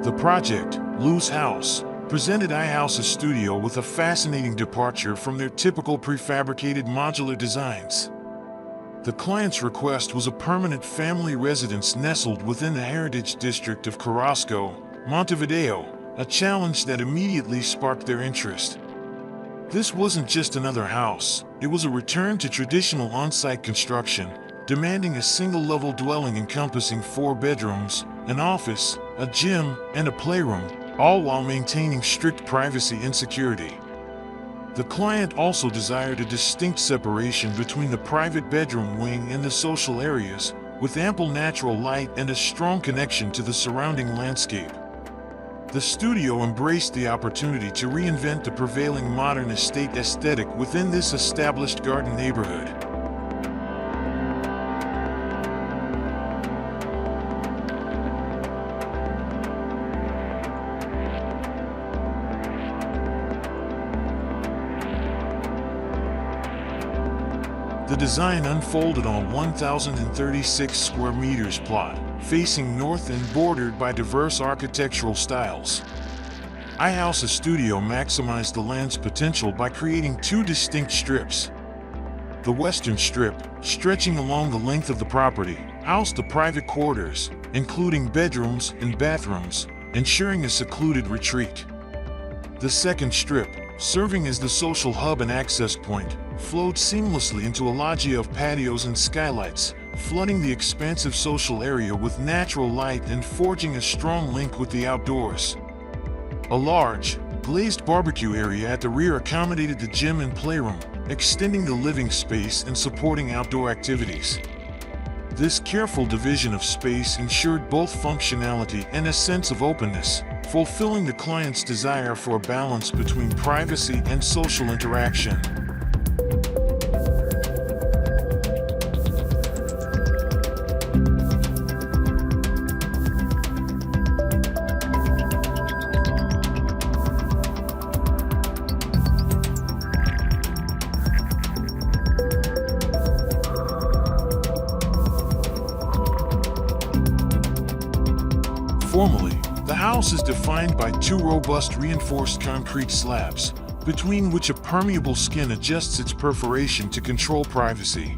The project, Luz House, presented iHouse Estudio with a fascinating departure from their typical prefabricated modular designs. The client's request was a permanent family residence nestled within the heritage district of Carrasco, Montevideo, a challenge that immediately sparked their interest. This wasn't just another house, it was a return to traditional on-site construction, demanding a single-level dwelling encompassing 4 bedrooms, an office, a gym, and a playroom, all while maintaining strict privacy and security. The client also desired a distinct separation between the private bedroom wing and the social areas, with ample natural light and a strong connection to the surrounding landscape. The studio embraced the opportunity to reinvent the prevailing modern estate aesthetic within this established garden neighborhood. The design unfolded on a 1,036 square meters plot, facing north and bordered by diverse architectural styles. iHouse Estudio maximized the land's potential by creating 2 distinct strips. The western strip, stretching along the length of the property, housed the private quarters, including bedrooms and bathrooms, ensuring a secluded retreat. The second strip, serving as the social hub and access point, flowed seamlessly into a loggia of patios and skylights, flooding the expansive social area with natural light and forging a strong link with the outdoors. A large, glazed barbecue area at the rear accommodated the gym and playroom, extending the living space and supporting outdoor activities. This careful division of space ensured both functionality and a sense of openness, fulfilling the client's desire for a balance between privacy and social interaction. Formally, the house is defined by 2 robust reinforced concrete slabs, between which a permeable skin adjusts its perforation to control privacy.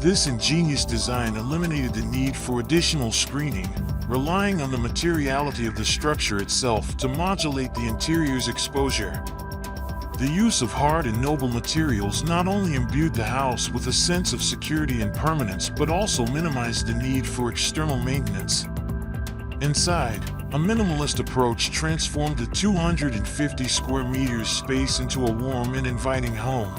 This ingenious design eliminated the need for additional screening, relying on the materiality of the structure itself to modulate the interior's exposure. The use of hard and noble materials not only imbued the house with a sense of security and permanence but also minimized the need for external maintenance. Inside, a minimalist approach transformed the 250 square meters space into a warm and inviting home.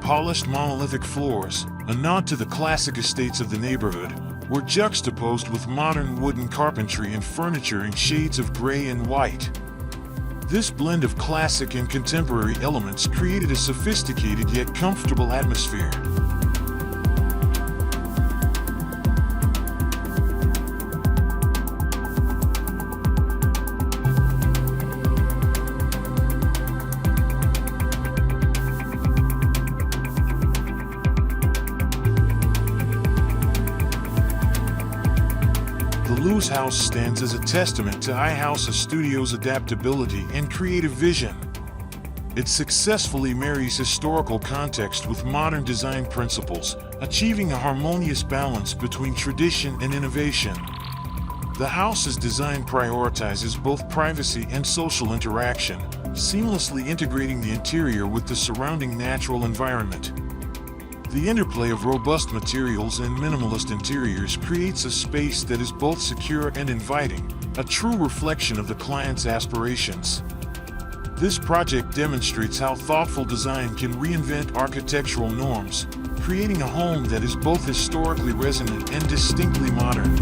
Polished monolithic floors, a nod to the classic estates of the neighborhood, were juxtaposed with modern wooden carpentry and furniture in shades of gray and white. This blend of classic and contemporary elements created a sophisticated yet comfortable atmosphere. The Luz House stands as a testament to iHouse Estudio's adaptability and creative vision. It successfully marries historical context with modern design principles, achieving a harmonious balance between tradition and innovation. The house's design prioritizes both privacy and social interaction, seamlessly integrating the interior with the surrounding natural environment. The interplay of robust materials and minimalist interiors creates a space that is both secure and inviting, a true reflection of the client's aspirations. This project demonstrates how thoughtful design can reinvent architectural norms, creating a home that is both historically resonant and distinctly modern.